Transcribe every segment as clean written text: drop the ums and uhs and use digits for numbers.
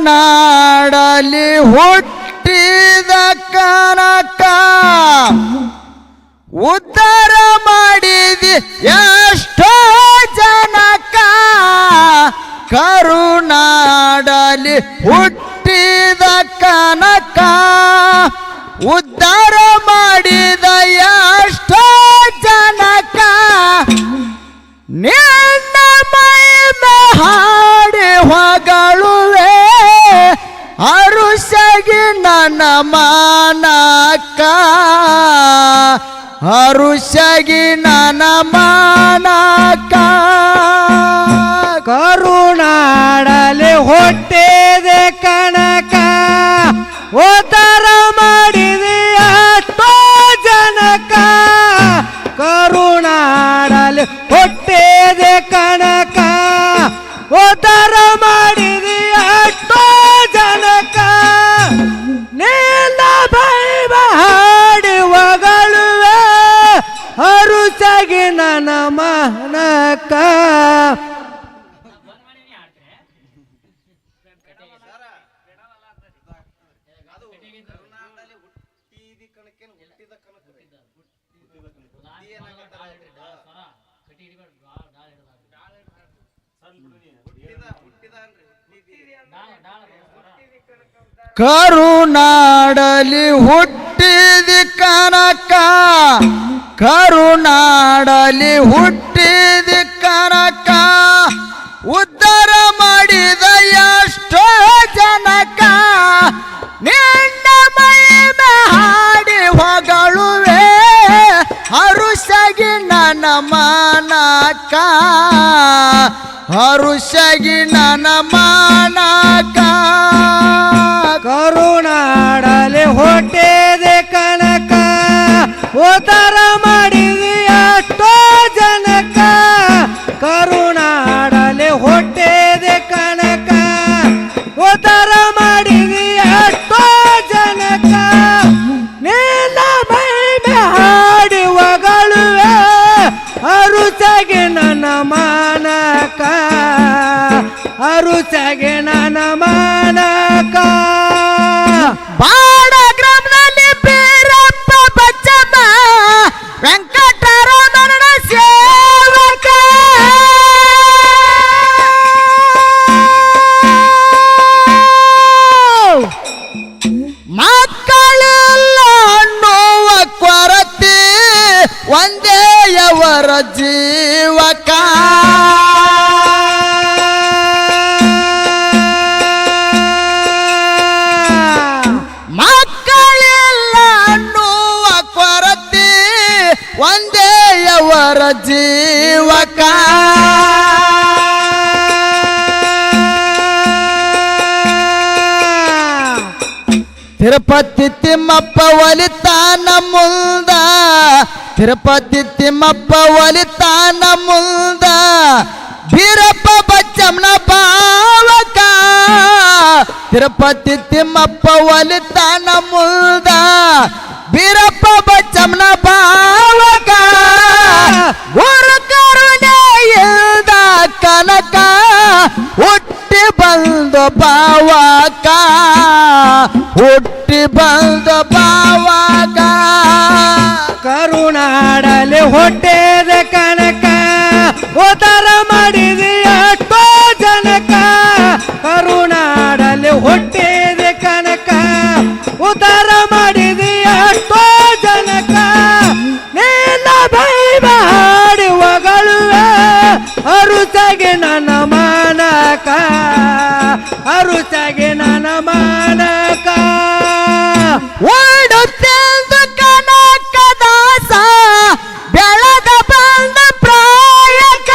ಕರುನಾಡಲಿ ಹುಟ್ಟಿದ ಕನಕ ಉದ್ಧಾರ ಮಾಡಿದಿ ಎಷ್ಟೋ ಜನಕ. ಕರುನಾಡಲಿ ಹುಟ್ಟಿದ ಕನಕ ಉದ್ಧಾರ ಮಾಡಿದ ಎಷ್ಟೋ ಜನಕ. ನಿನ್ನ ಮಹಿಮೆ ಹಾಡಿ ಹೊಗಳುವೆ ಹರುಷಗಿ ನನ್ನ ಮಾನಕ. ಹರುಷಗಿ ನನ್ನ ಮಾನಕ. ಕರುನಾಡಲಿ ಹುಟ್ಟಿದೆ ಕನಕ ಉದ್ಧಾರ ಮಾಡಿದೆ ಎಷ್ಟೋ ಜನಕ. ಕರುನಾಡಲಿ ಹುಟ್ಟಿದೆ ಕನಕ ಉದ್ಧಾರ ಮಾಡಿದೆ ಎಷ್ಟೋ ಜನಕ. ನಿನ್ನ ಭೈವ ಹಾಡಿ ಹೊಗಳುವೆ ಹರುಷಗಿ ನನ್ನ ಮಾನಕ. ಕರುನಾಡಲಿ ಹುಟ್ಟಿದ ಕನಕ ಕರುನಾಡಲಿ ಹುಟ್ಟಿದ ಕನಕ ಉದ್ಧಾರ ಮಾಡಿದ ಎಷ್ಟೋ ಜನಕ. ನಿನ್ನ ಮಹಿಮೆ ಹಾಡಿ ಹೊಗಳುವೆ ಹರುಷಗಿ ನನ್ನ ಮಾನಕ. ಹರುಷಗಿ ನನ್ನ ಮಾನಕ. ಕರುನಾಡಲಿ ಹುಟ್ಟಿದೆ ಕನಕ ಉದ್ಧಾರ ಮಾಡಿದೆ ಎಷ್ಟೋ ಜನಕ. ಕರುನಾಡಲಿ ಹುಟ್ಟಿದೆ ಕನಕ ಉದ್ಧಾರ ಮಾಡಿದೆ ಎಷ್ಟೋ ಜನಕ. ನಿನ್ನ ಮಹಿಮೆ ಹಾಡಿ ಹೊಗಳುವೆ ಹರುಷಗಿ ನನ್ನ ಮಾನಕ. ಹರುಷಗಿ ನನ್ನ ಮಾನಕ. ಬಾಡ ಗ್ರಾಮದಲ್ಲಿ ಬೀರಪ್ಪ ಬಚ್ಚಮ್ಮ ವೆಂಕಟರಮಣ ಸೇವಕ. ಮಕ್ಕಳೆಲ್ಲ ಅನ್ನುವ ಕೊರತೆ ಒಂದೇಯವರ ಜೀವಕ. ಮಕ್ಕಳೆಲ್ಲ ಅನ್ನುವ ಕೊರತೆ ಒಂದೇಯವರ ಜೀವಕ. ತಿರುಪತಿ ತಿಮ್ಮಪ್ಪ ಒಲಿತಾನ ಮುಂದ ತಿರುಪತಿ ತಿಮ್ಮಪ್ಪ ಒಲಿತಾನ ಮುಂದ ಬೀರಪ್ಪ ಬಚ್ಚಮ್ಮನ ಭಾವಕ. ತಿರುಪತಿ ತಿಮ್ಮಪ್ಪ ಒಲಿತಾನ ಮುಂದ ಬೀರಪ್ಪ ಬಚ್ಚಮ್ಮನ ಭಾವಕ. ಗುರು ಕರುಣೆಯಿಂದ ಕನಕ ಹುಟ್ಟಿ ಬಂದು ಭಾವಕ. ಹುಟ್ಟಿ ಬಂದು ಭಾವಕ. ಕರುನಾಡಲಿ ಹುಟ್ಟಿದ ಕನಕ ಉದ್ಧಾರ ಮಾಡಿದೆ ಎಷ್ಟೋ ಜನಕ. ಕರುನಾಡಲಿ ಹುಟ್ಟಿದ ಕನಕ ಉದ್ಧಾರ ಮಾಡಿದೆ ಎಷ್ಟೋ ಜನಕ. ನಿನ್ನ ಭೈವ ಹಾಡಿ ಹೊಗಳುವೆ ಹರುಷಗಿ ನನ್ನ ಮಾನಕ. ಹರುಷಗಿ ನನ್ನ ಮಾನಕ. ಓಡುತ್ತೆಂದು ಕನಕ ದಾಸ ಬೆಳಗ ಬಂದ ಪ್ರಾಯಕ.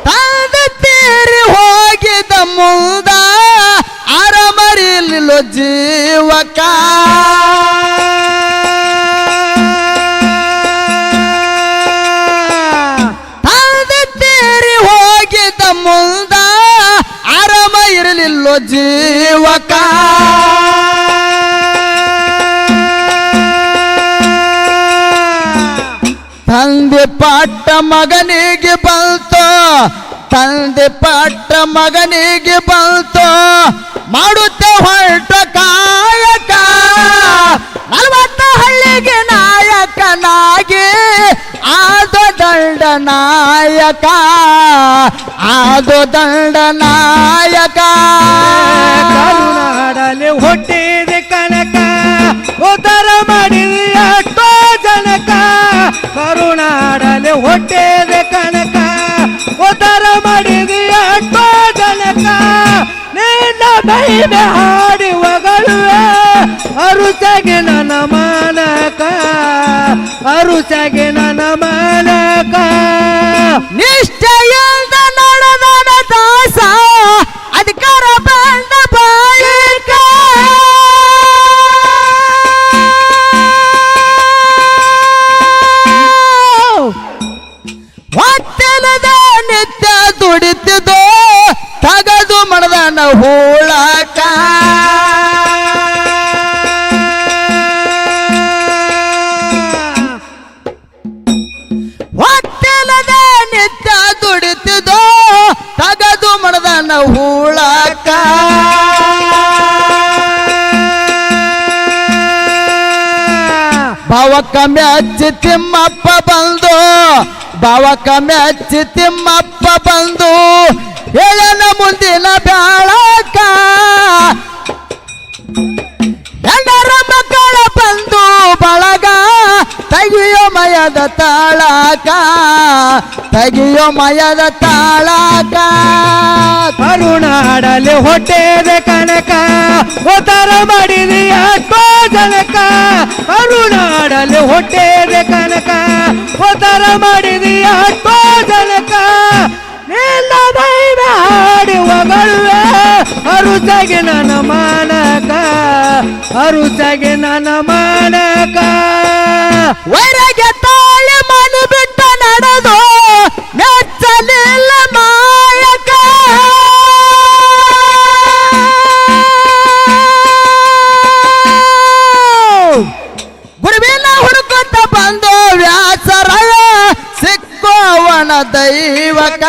ತಂದೆ ತೀರಿ ಹೋಗಿದ ಮುದ ಅರಮರಿಲಿಲ್ಲ ಜೀವಕ. ತಂದೆ ತೀರಿ ಹೋಗಿದ ಮುದ ಅರಮ ಇರಲಿಲ್ಲ ಜೀವಕ. ತಂದೆ ಪಾಠ ಮಗನಿಗೆ ಬಂತು, ತಂದೆ ಪಾಠ ಮಗನಿಗೆ ಬಂತು, ಮಾಡುತ್ತೆ ಹೊರಟ ಕಾಯಕ 40 ಹಳ್ಳಿಗೆ ನಾಯಕನಾಗಿ ಆದೋ ದಂಡ ನಾಯಕ, ಆದೋ ದಂಡ ನಾಯಕ. ಕರುನಾಡಲ್ಲಿ ಹುಟ್ಟಿದ ಕನಕ ಉದ್ಧಾರ ಮಾಡಿದ ಎಷ್ಟೋ ಜನಕ, ಕರುನಾಡಲ್ಲಿ ಹುಟ್ಟಿದ ಕನಕ ಉದ್ಧಾರ ಮಾಡಿದ ಎಷ್ಟೋ ಜನಕ. ನಿನ್ನ ಬೈಬೆ ಹಾಡಿ ಹೊಗಳುವೆ ಅರುಚಗೆ ನನ್ನ ಮಾನಕ, ಅರುಚಗೆ ನನ್ನ ಮಾನಕ. ನಿಷ್ಠೆಯಿಂದ ನಡೆದ ದಾಸ ಅಧಿಕಾರ ಬಂದ ಬಳಿಕ ಹೊತ್ತಲದ ನಿತ್ಯ ದುಡಿತಿದ್ದೋ ತಗದು ಮಣದನ ಹೂಳಕ. ಹೊತ್ತಲದ ನಿತ್ಯ ದುಡಿತಿದ್ದೋ ತಗದು ಮಣದನ ಹೂಳಕ. ಭಾವಕ ಮೆಚ್ಚಿ ತಿಮ್ಮಪ್ಪ ಬಂದು, ಭಾವಕ ಮೆಚ್ಚಿ ತಿಮ್ಮಪ್ಪ ಬಂದು ಹೇಳನ ಮುಂದಿನ ಬ್ಯಾಳಕ. ಹೆಂಡರ ಮಕ್ಕಳ ಬಂದು ಬಳಗ ತೆಗಿಯೋ ಮಯದ ತಾಳಕ, ತೆಗಿಯೋ ಮಯದ ತಾಳಕ. ಕರುನಾಡಲ್ಲಿ ಹೊಟ್ಟೆದ ಕನಕ ಉದ್ಧಾರ ಮಾಡಿದ ಎಷ್ಟೋ ಜನಕ, ಕರುನಾಡಲ್ಲಿ ಹೊಟ್ಟೆದ ಕನಕ ಉದ್ಧಾರ ಮಾಡಿದ ಎಷ್ಟೋ ಜನಕ. ನಿನ್ನ ಬೈಬೆ ಹಾಡಿ ಹೊಗಳುವೆ ಅರುಚಗೆ ನನ್ನ ಮಾನಕ, ಅರುಚಗೆ ನನ್ನ ಮಾನಕ. ವೈರಾಗ್ಯ ತಾಳಿ ಮನು ಬಿಟ್ಟ ನಡೆದು ಮೆಚ್ಚಲಿಲ್ಲ ನಾಯಕ. ಗುರುವಿನ ಹುಡುಕುತ್ತ ಬಂದು ವ್ಯಾಸರಾಯ ಸಿಕ್ಕುವನ ದೈವಕ.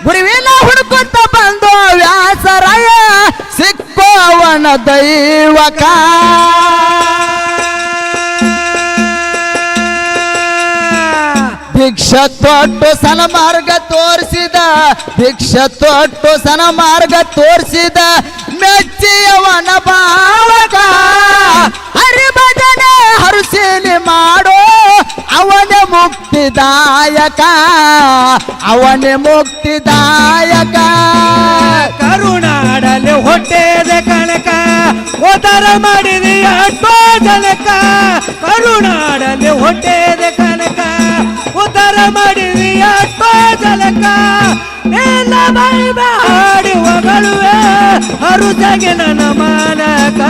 ಗುರುವಿನ ಹುಡುಕುತ್ತ ಬಂದು ವ್ಯಾಸರಾಯ ಸಿಕ್ಕುವನ ದೈವಕ. ಭಿಕ್ಷ ತೊಟ್ಟು ಸನ್ಮಾರ್ಗ ತೋರಿಸಿದ, ಭಿಕ್ಷ ತೊಟ್ಟು ಸನ್ಮಾರ್ಗ ತೋರಿಸಿದ ಮೆಚ್ಚಿಯವನ ಭಾವಕ. ಹರಿಭಜನೆ ಹರುಸಿಲಿ ಮಾಡೋ ಅವನೇ ಮುಕ್ತಿದಾಯಕ, ಅವನೇ ಮುಕ್ತಿದಾಯಕ. ಕರುನಾಡಲ್ಲಿ ಹೊಟ್ಟೆದ ಕನಕ ಉದ್ಧಾರ ಮಾಡಿದ ಎಷ್ಟೋ ಜನಕ, ಕರುನಾಡಲ್ಲಿ ಹೊಟ್ಟೆದ ಕನಕ ಉದ್ಧಾರ ಮಾಡಿದ ಎಷ್ಟೋ ಜನಕ. ನಿನ್ನ ಬೈಬೆ ಹಾಡಿ ಹೊಗಳುವೆ ಅರುಚಗೆ ನನ್ನ ಮಾನಕ,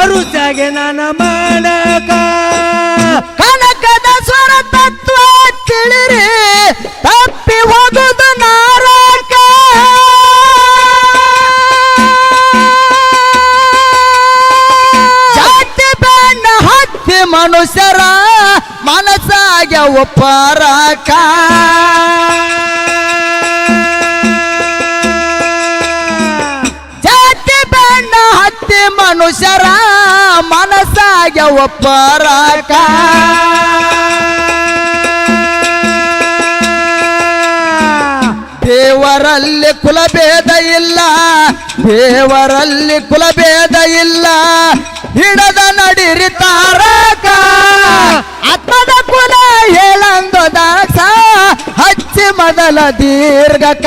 ಅರುಚಗೆ ನನ್ನ ಮಾನಕ. ಕನಕದ ಸ್ವರ ತತ್ವ ತಿಳಿರಿ ತಪ್ಪಿ ಹೋಗುದು ನಾರಕ. ಜಾತಿ ಬಣ್ಣ ಹತ್ತಿ ಮನುಷ್ಯರ ಮನಸ್ಸಾಗ್ಯ ಒಪ್ಪರಕ. ಜಾತಿ ಬಣ್ಣ ಹತ್ತಿ ಮನುಷ್ಯರ ಮನಸ್ಸಾಗ್ಯ ಒಪ್ಪರಕ. ದೇವರಲ್ಲಿ ಕುಲಭೇದ ಇಲ್ಲ, ದೇವರಲ್ಲಿ ಕುಲಭೇದ ಇಲ್ಲ, ಹಿಡದ ನಡಿರಿ ತಾರಕ. ಆತ್ಮದ ಕುಲ ಹೇಳಂದು ದಾಸ ಹಚ್ಚಿ ಮೊದಲ ದೀರ್ಘಕ,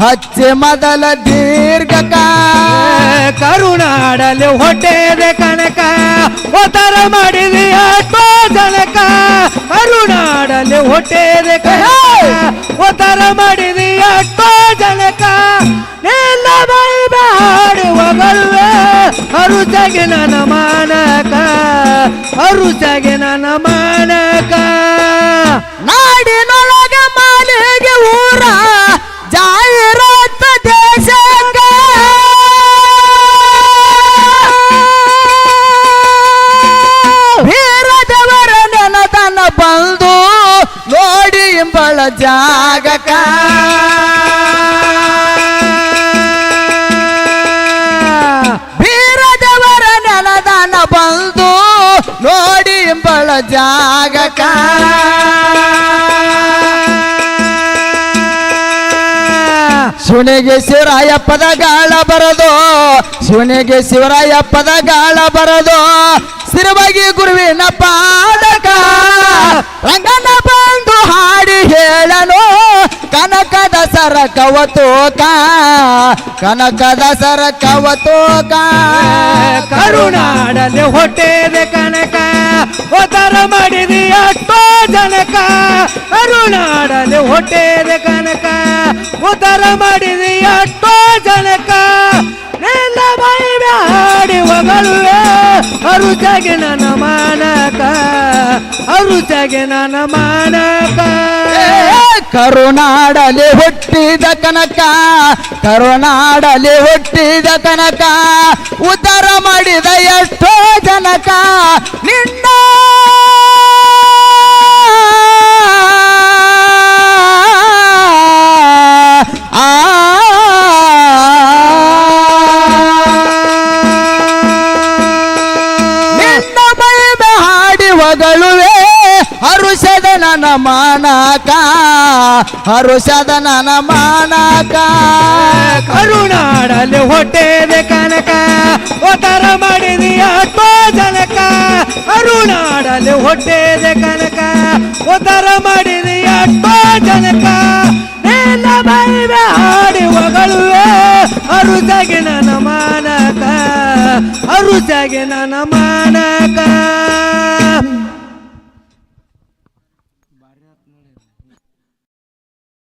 ಹಚ್ಚಿ ಮೊದಲ ದೀರ್ಘಕ. ಕರುನಾಡಲ್ಲಿ ಹೊಟ್ಟೆದ ಕನಕ ಉದ್ಧಾರ ಮಾಡಿದ ಎಷ್ಟೋ ಜನಕ, ಕರುನಾಡಲ್ಲಿ ಹೊಟ್ಟೆದ ಕನಕ ಉದ್ಧಾರ ಮಾಡಿದ ಎಷ್ಟೋ ಜನಕ. ನಿನ್ನ ಬೈಬೆ ಹಾಡಿ ಹೊಗಳುವೆ ಅರುಚಗೆ ನನ್ನ ಮಾನಕ, ಅರುಚಗೆ ನನ್ನ ಮಾನಕ. ನಾಡಿನೊಳಗ ಮಾಲಿಗೆ ಊರ ಜಾಹೀರಾತು ದೇಶಕ. ಇಂಬಳ ಜಾಗಕ ಬೀರದವರ ನೆಲದಾನ ಬಂದು ನೋಡಿ ಇಂಬಳ ಜಾಗಕ ಶಿವನಿಗೆ ಶಿವರಾಯ ಪದಗಾಳ ಬರದು ಶಿವನಿಗೆ ಶಿವರಾಯ ಪದಗಾಳ ಬರದು ಸಿರವಾಗಿ ಗುರುವಿನ ಪಾದಕ ರಂಗನ ಬಂದು ಹಾಡಿ ಹೇಳನು ಕನಕದ ಸರ ಕವತೋಕ ಕನಕದ ಸರ ಕವತೋಕ ಕರುನಾಡಲ್ಲಿ ಹೊಟ್ಟೆದೆ ಕನಕ ಉದ್ಧಾರ ಮಾಡಿದಿ ಅಷ್ಟೋ ಜನಕ ಕರುನಾಡಲ್ಲಿ ಹೊಟ್ಟೆದೆ ಕನಕ ಉದ್ಧಾರ ಮಾಡಿದಿ ಅಷ್ಟೋ ಜನಕ ನಿನ್ನ ಮೈವೆ ಹಾಡಿ ಹೊಗಳುವೆ ಅರುಚಾಗಿ ನನ್ನ ಮಾನಕ ಅರುಚಾಗಿ ನನ್ನ ಮಾನಕ ಕರುನಾಡಲಿ ಹುಟ್ಟಿದ ಕನಕ ಕರುನಾಡಲಿ ಹುಟ್ಟಿದ ಕನಕ ಉದ್ಧಾರ ಮಾಡಿದ ಎಷ್ಟೋ ಜನಕ ನಿನ್ನ ನಿನ್ನ ಮಹಿಮೆ ಹಾಡಿ ಹೊಗಳುವೆ ಹರುಷದ ನನ್ನ ಮಾನಕ ಹರುಷದ ನನ್ನ ಮಾನಕ ಕರುನಾಡಲ್ಲಿ ಹೊಟ್ಟೆದೆ ಕನಕ ಉದ್ಧಾರ ಮಾಡಿದಿ ಅಷ್ಟೋ ಜನಕ ಕರುನಾಡಲ್ಲಿ ಹೊಟ್ಟೆದೆ ಕನಕ ಉದ್ಧಾರ ಮಾಡಿದಿ ಅಷ್ಟೋ ಜನಕ ನಿನ್ನ ಮೈವೆ ಹಾಡಿ ಹೊಗಳುವೆ ಅರುಚಾಗಿ ನನ್ನ ಮಾನಕ ಅರುಚಾಗಿ ನನ್ನ ಮಾನಕ